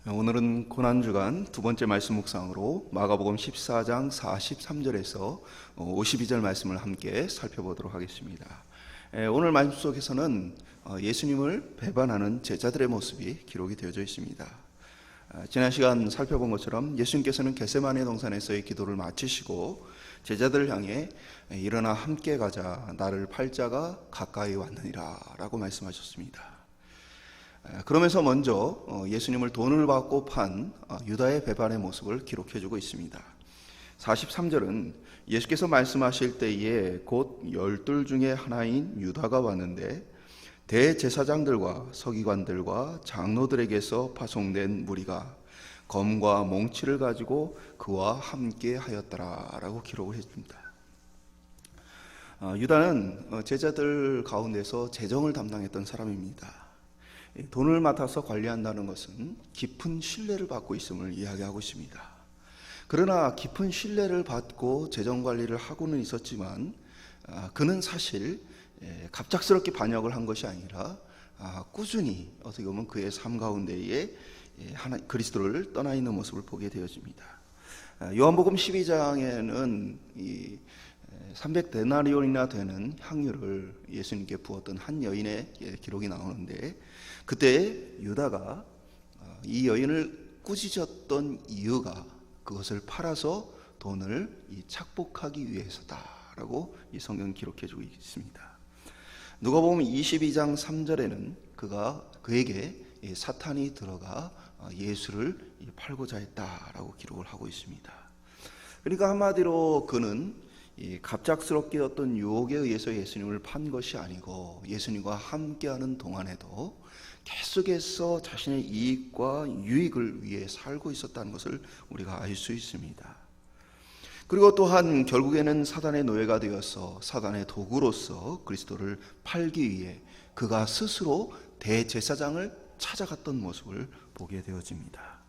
오늘은 고난주간 두 번째 말씀 묵상으로 마가복음 14장 43절에서 52절 말씀을 함께 살펴보도록 하겠습니다. 오늘 말씀 속에서는 예수님을 배반하는 제자들의 모습이 기록이 되어져 있습니다. 지난 시간 살펴본 것처럼 예수님께서는 겟세마네 동산에서의 기도를 마치시고 제자들을 향해 일어나 함께 가자, 나를 팔 자가 가까이 왔느니라 라고 말씀하셨습니다. 그러면서 먼저 예수님을 돈을 받고 판 유다의 배반의 모습을 기록해주고 있습니다. 43절은 예수께서 말씀하실 때에 곧 12 중에 하나인 유다가 왔는데 대제사장들과 서기관들과 장로들에게서 파송된 무리가 검과 몽치를 가지고 그와 함께 하였더라 라고 기록을 해줍니다. 유다는 제자들 가운데서 재정을 담당했던 사람입니다. 돈을 맡아서 관리한다는 것은 깊은 신뢰를 받고 있음을 이야기하고 있습니다. 그러나 깊은 신뢰를 받고 재정관리를 하고는 있었지만 그는 사실 갑작스럽게 반역을 한 것이 아니라 꾸준히 어떻게 보면 그의 삶 가운데에 그리스도를 떠나 있는 모습을 보게 되어집니다. 요한복음 12장에는 300데나리온이나 되는 향유를 예수님께 부었던 한 여인의 기록이 나오는데, 그때 유다가 이 여인을 꾸짖었던 이유가 그것을 팔아서 돈을 착복하기 위해서다라고 이 성경은 기록해주고 있습니다. 누가복음 22장 3절에는 그에게 사탄이 들어가 예수를 팔고자 했다라고 기록을 하고 있습니다. 그러니까 한마디로 그는 갑작스럽게 어떤 유혹에 의해서 예수님을 판 것이 아니고 예수님과 함께하는 동안에도 계속해서 자신의 이익과 유익을 위해 살고 있었다는 것을 우리가 알 수 있습니다. 그리고 또한 결국에는 사단의 노예가 되어서 사단의 도구로서 그리스도를 팔기 위해 그가 스스로 대제사장을 찾아갔던 모습을 보게 되어집니다.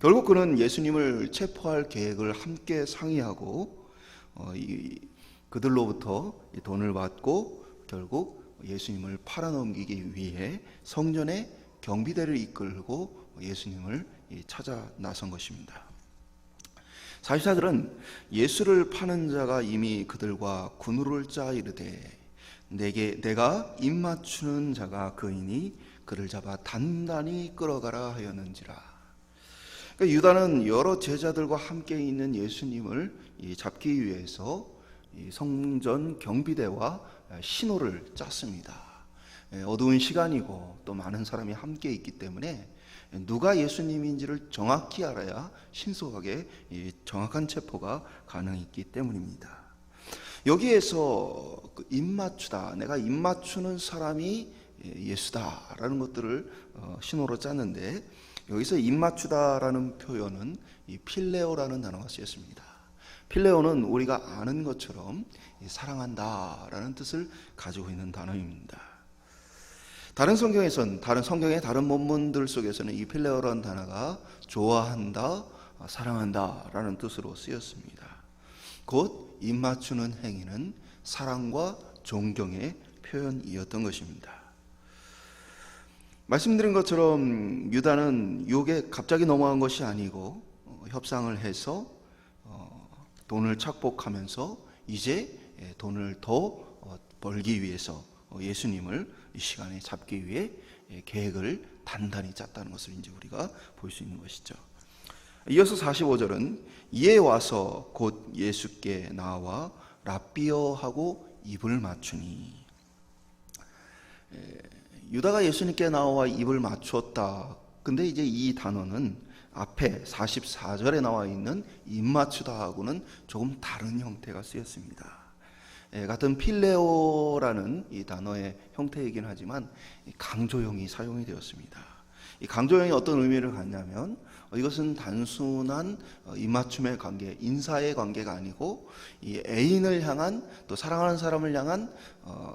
결국 그는 예수님을 체포할 계획을 함께 상의하고 그들로부터 돈을 받고 결국 예수님을 팔아넘기기 위해 성전의 경비대를 이끌고 예수님을 찾아 나선 것입니다. 44절은 예수를 파는 자가 이미 그들과 군우를 짜 이르되 내가 입맞추는 자가 그이니 그를 잡아 단단히 끌어가라 하였는지라. 그러니까 유다는 여러 제자들과 함께 있는 예수님을 잡기 위해서 성전 경비대와 신호를 짰습니다. 어두운 시간이고 또 많은 사람이 함께 있기 때문에 누가 예수님인지를 정확히 알아야 신속하게 정확한 체포가 가능했기 때문입니다. 여기에서 입맞추다, 내가 입맞추는 사람이 예수다라는 것들을 신호로 짰는데, 여기서 입맞추다라는 표현은 이 필레오라는 단어가 쓰였습니다. 필레오는 우리가 아는 것처럼 사랑한다라는 뜻을 가지고 있는 단어입니다. 다른 성경의 다른 본문들 속에서는 이 필레오라는 단어가 좋아한다, 사랑한다라는 뜻으로 쓰였습니다. 곧 입맞추는 행위는 사랑과 존경의 표현이었던 것입니다. 말씀드린 것처럼 유다는 유혹에 갑자기 넘어간 것이 아니고 협상을 해서 돈을 착복하면서 이제 돈을 더 벌기 위해서 예수님을 이 시간에 잡기 위해 계획을 단단히 짰다는 것을 이제 우리가 볼 수 있는 것이죠. 이어서 45절은 이에 와서 곧 예수께 나와 랍비여 하고 입을 맞추니. 유다가 예수님께 나와 입을 맞추었다. 근데 이제 이 단어는 앞에 44절에 나와 있는 입 맞추다하고는 조금 다른 형태가 쓰였습니다. 같은 필레오라는 이 단어의 형태이긴 하지만 강조형이 사용이 되었습니다. 이 강조형이 어떤 의미를 갖냐면 이것은 단순한 입맞춤의 관계, 인사의 관계가 아니고 이 애인을 향한, 또 사랑하는 사람을 향한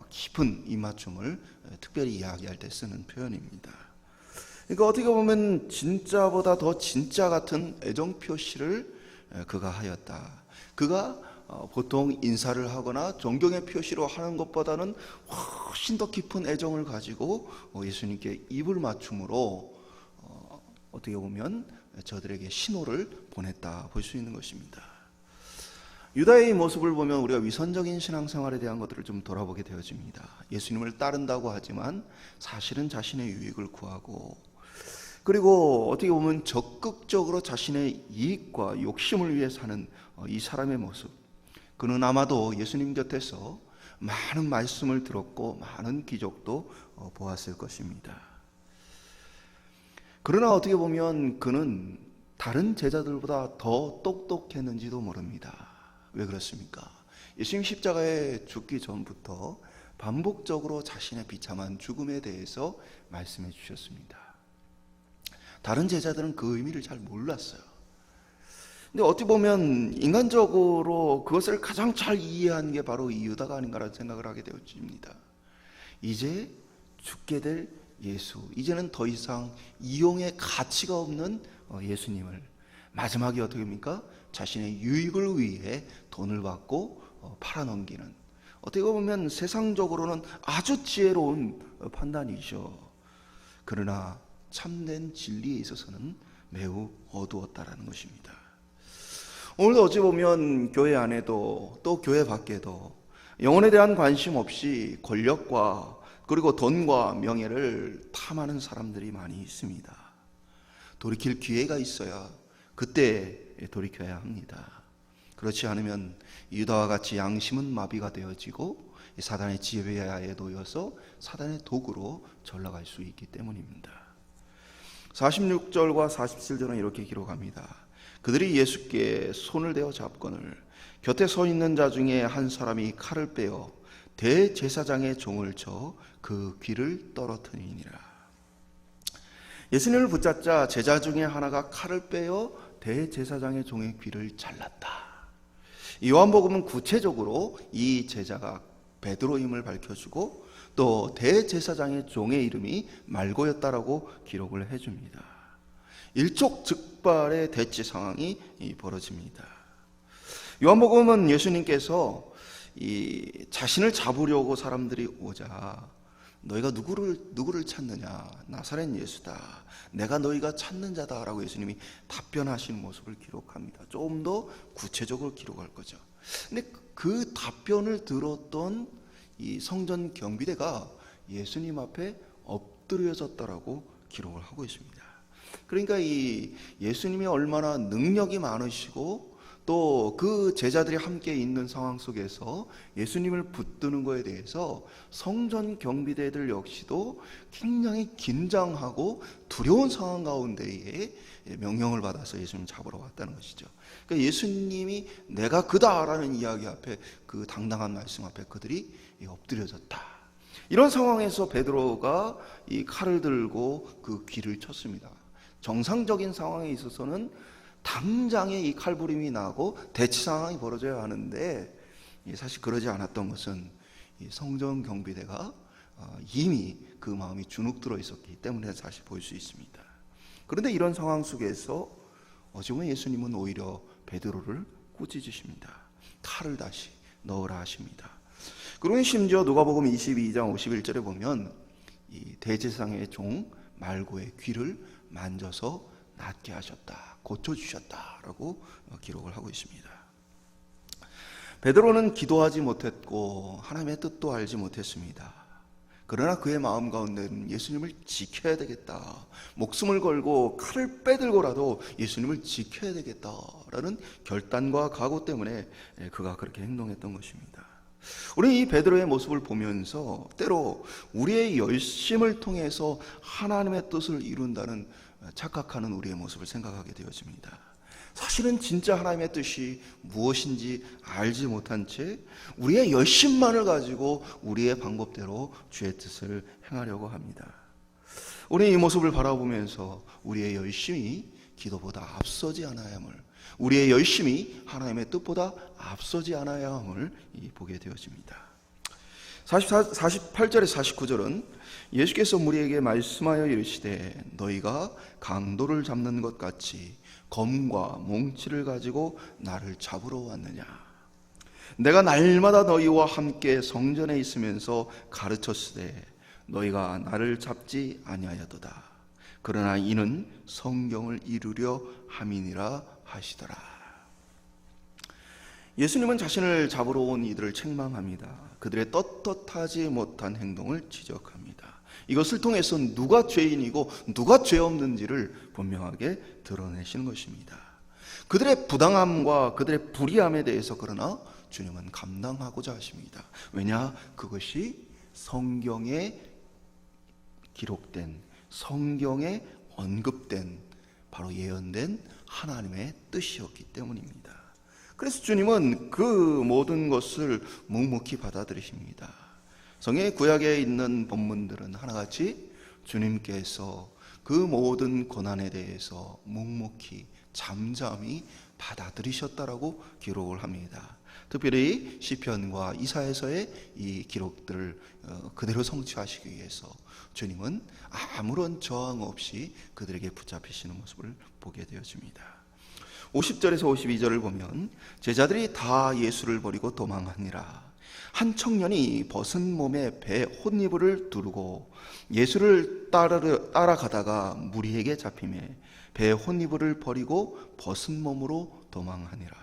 깊은 입맞춤을 특별히 이야기할 때 쓰는 표현입니다. 그러니까 어떻게 보면 진짜보다 더 진짜 같은 애정 표시를 그가 하였다. 그가 보통 인사를 하거나 존경의 표시로 하는 것보다는 훨씬 더 깊은 애정을 가지고 예수님께 입을 맞춤으로 어떻게 보면 저들에게 신호를 보냈다 볼 수 있는 것입니다. 유다의 모습을 보면 우리가 위선적인 신앙생활에 대한 것들을 좀 돌아보게 되어집니다. 예수님을 따른다고 하지만 사실은 자신의 유익을 구하고, 그리고 어떻게 보면 적극적으로 자신의 이익과 욕심을 위해 사는 이 사람의 모습, 그는 아마도 예수님 곁에서 많은 말씀을 들었고 많은 기적도 보았을 것입니다. 그러나 어떻게 보면 그는 다른 제자들보다 더 똑똑했는지도 모릅니다. 왜 그렇습니까? 예수님 십자가에 죽기 전부터 반복적으로 자신의 비참한 죽음에 대해서 말씀해 주셨습니다. 다른 제자들은 그 의미를 잘 몰랐어요. 근데 어떻게 보면 인간적으로 그것을 가장 잘 이해한 게 바로 이 유다가 아닌가라는 생각을 하게 되어집니다. 이제 죽게 될 예수, 이제는 더 이상 이용의 가치가 없는 예수님을 마지막에 어떻게 합니까? 자신의 유익을 위해 돈을 받고 팔아넘기는, 어떻게 보면 세상적으로는 아주 지혜로운 판단이죠. 그러나 참된 진리에 있어서는 매우 어두웠다라는 것입니다. 오늘도 어찌 보면 교회 안에도 또 교회 밖에도 영혼에 대한 관심 없이 권력과 그리고 돈과 명예를 탐하는 사람들이 많이 있습니다. 돌이킬 기회가 있어야 그때 돌이켜야 합니다. 그렇지 않으면 유다와 같이 양심은 마비가 되어지고 사단의 지배하에 놓여서 사단의 도구로 전락할 수 있기 때문입니다. 46절과 47절은 이렇게 기록합니다. 그들이 예수께 손을 대어 잡거늘 곁에 서 있는 자 중에 한 사람이 칼을 빼어 대제사장의 종을 쳐 그 귀를 떨어뜨리니라. 예수님을 붙잡자 제자 중에 하나가 칼을 빼어 대제사장의 종의 귀를 잘랐다. 요한복음은 구체적으로 이 제자가 베드로임을 밝혀주고 또 대제사장의 종의 이름이 말고였다라고 기록을 해줍니다. 일촉즉발의 대치 상황이 벌어집니다. 요한복음은 예수님께서 자신을 잡으려고 사람들이 오자 너희가 누구를 찾느냐? 나사렛 예수다. 내가 너희가 찾는 자다라고 예수님이 답변하시는 모습을 기록합니다. 조금 더 구체적으로 기록할 거죠. 근데 그 답변을 들었던 이 성전 경비대가 예수님 앞에 엎드려졌다라고 기록을 하고 있습니다. 그러니까 이 예수님이 얼마나 능력이 많으시고 또 그 제자들이 함께 있는 상황 속에서 예수님을 붙드는 것에 대해서 성전 경비대들 역시도 굉장히 긴장하고 두려운 상황 가운데에 명령을 받아서 예수님 잡으러 왔다는 것이죠. 그러니까 예수님이 내가 그다라는 이야기 앞에, 그 당당한 말씀 앞에 그들이 엎드려졌다. 이런 상황에서 베드로가 이 칼을 들고 그 귀를 쳤습니다. 정상적인 상황에 있어서는 당장에 이 칼부림이 나고 대치 상황이 벌어져야 하는데 사실 그러지 않았던 것은 성전 경비대가 이미 그 마음이 주눅들어 있었기 때문에 사실 볼 수 있습니다. 그런데 이런 상황 속에서 어쩌면 예수님은 오히려 베드로를 꾸짖으십니다. 칼을 다시 넣으라 하십니다. 그리고 심지어 누가복음 22장 51절에 보면 이 대제사장의 종 말고의 귀를 만져서 낫게 하셨다, 고쳐주셨다라고 기록을 하고 있습니다. 베드로는 기도하지 못했고 하나님의 뜻도 알지 못했습니다. 그러나 그의 마음 가운데는 예수님을 지켜야 되겠다, 목숨을 걸고 칼을 빼들고라도 예수님을 지켜야 되겠다라는 결단과 각오 때문에 그가 그렇게 행동했던 것입니다. 우리는 이 베드로의 모습을 보면서 때로 우리의 열심을 통해서 하나님의 뜻을 이룬다는 착각하는 우리의 모습을 생각하게 되어집니다. 사실은 진짜 하나님의 뜻이 무엇인지 알지 못한 채 우리의 열심만을 가지고 우리의 방법대로 주의 뜻을 행하려고 합니다. 우리는 이 모습을 바라보면서 우리의 열심이 기도보다 앞서지 않아야 함을, 우리의 열심이 하나님의 뜻보다 앞서지 않아야 함을 보게 되어집니다. 48절에 49절은 예수께서 무리에게 말씀하여 이르시되 너희가 강도를 잡는 것 같이 검과 몽치를 가지고 나를 잡으러 왔느냐? 내가 날마다 너희와 함께 성전에 있으면서 가르쳤으되 너희가 나를 잡지 아니하였도다. 그러나 이는 성경을 이루려 함이니라 하시더라. 예수님은 자신을 잡으러 온 이들을 책망합니다. 그들의 떳떳하지 못한 행동을 지적합니다. 이것을 통해서 누가 죄인이고 누가 죄 없는지를 분명하게 드러내시는 것입니다. 그들의 부당함과 그들의 불의함에 대해서 그러나 주님은 감당하고자 하십니다. 왜냐? 그것이 성경에 기록된, 성경에 언급된, 바로 예언된 하나님의 뜻이었기 때문입니다. 그래서 주님은 그 모든 것을 묵묵히 받아들이십니다. 성경의 구약에 있는 본문들은 하나같이 주님께서 그 모든 고난에 대해서 묵묵히 잠잠히 받아들이셨다라고 기록을 합니다. 특별히 시편과 이사야서의 이 기록들을 그대로 성취하시기 위해서 주님은 아무런 저항 없이 그들에게 붙잡히시는 모습을 보게 되어집니다. 50절에서 52절을 보면 제자들이 다 예수를 버리고 도망하니라. 한 청년이 벗은 몸에 배 혼이불을 두르고 예수를 따라가다가 무리에게 잡히매 배 혼이불을 버리고 벗은 몸으로 도망하니라.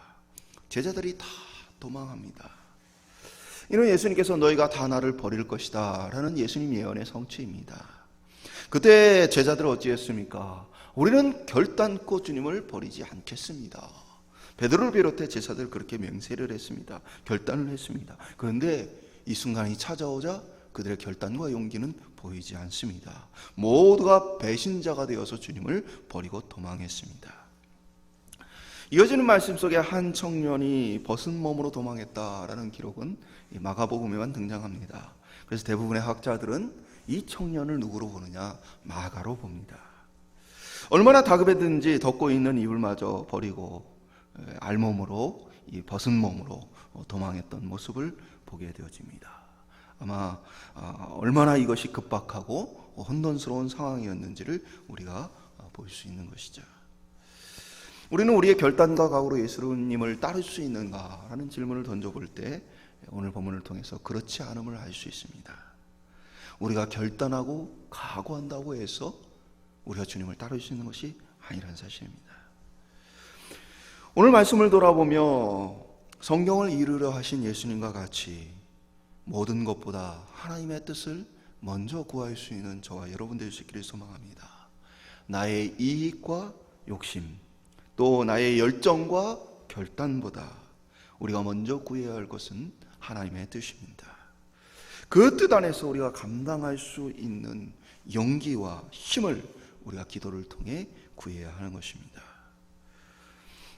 제자들이 다 도망합니다. 이는 예수님께서 너희가 다 나를 버릴 것이다 라는 예수님 예언의 성취입니다. 그때 제자들은 어찌했습니까? 우리는 결단코 주님을 버리지 않겠습니다. 베드로를 비롯해 제자들 그렇게 맹세를 했습니다. 결단을 했습니다. 그런데 이 순간이 찾아오자 그들의 결단과 용기는 보이지 않습니다. 모두가 배신자가 되어서 주님을 버리고 도망했습니다. 이어지는 말씀 속에 한 청년이 벗은 몸으로 도망했다라는 기록은 마가복음에만 등장합니다. 그래서 대부분의 학자들은 이 청년을 누구로 보느냐? 마가로 봅니다. 얼마나 다급했든지 덮고 있는 이불마저 버리고 알몸으로, 이 벗은 몸으로 도망했던 모습을 보게 되어집니다. 아마 얼마나 이것이 급박하고 혼돈스러운 상황이었는지를 우리가 볼 수 있는 것이죠. 우리는 우리의 결단과 각오로 예수님을 따를 수 있는가라는 질문을 던져볼 때 오늘 본문을 통해서 그렇지 않음을 알 수 있습니다. 우리가 결단하고 각오한다고 해서 우리가 주님을 따를 수 있는 것이 아니라는 사실입니다. 오늘 말씀을 돌아보며 성경을 이루려 하신 예수님과 같이 모든 것보다 하나님의 뜻을 먼저 구할 수 있는 저와 여러분 될 수 있기를 소망합니다. 나의 이익과 욕심, 또 나의 열정과 결단보다 우리가 먼저 구해야 할 것은 하나님의 뜻입니다. 그 뜻 안에서 우리가 감당할 수 있는 용기와 힘을 우리가 기도를 통해 구해야 하는 것입니다.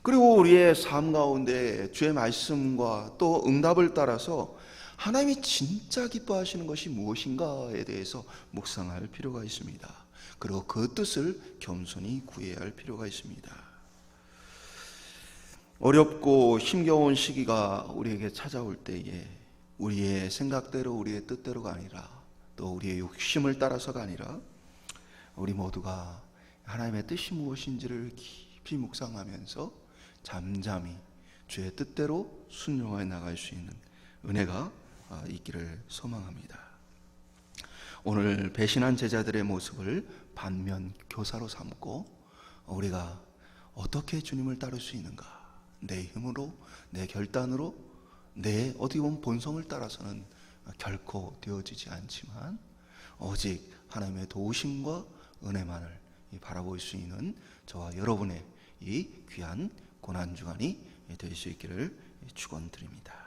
그리고 우리의 삶 가운데 주의 말씀과 또 응답을 따라서 하나님이 진짜 기뻐하시는 것이 무엇인가에 대해서 묵상할 필요가 있습니다. 그리고 그 뜻을 겸손히 구해야 할 필요가 있습니다. 어렵고 힘겨운 시기가 우리에게 찾아올 때에 우리의 생각대로 우리의 뜻대로가 아니라 또 우리의 욕심을 따라서가 아니라 우리 모두가 하나님의 뜻이 무엇인지를 깊이 묵상하면서 잠잠히 주의 뜻대로 순종해 나갈 수 있는 은혜가 있기를 소망합니다. 오늘 배신한 제자들의 모습을 반면 교사로 삼고 우리가 어떻게 주님을 따를 수 있는가? 내 힘으로, 내 결단으로, 내 어떻게 보면 본성을 따라서는 결코 되어지지 않지만 오직 하나님의 도우심과 은혜만을 바라볼 수 있는 저와 여러분의 이 귀한 고난주간이 될 수 있기를 축원드립니다.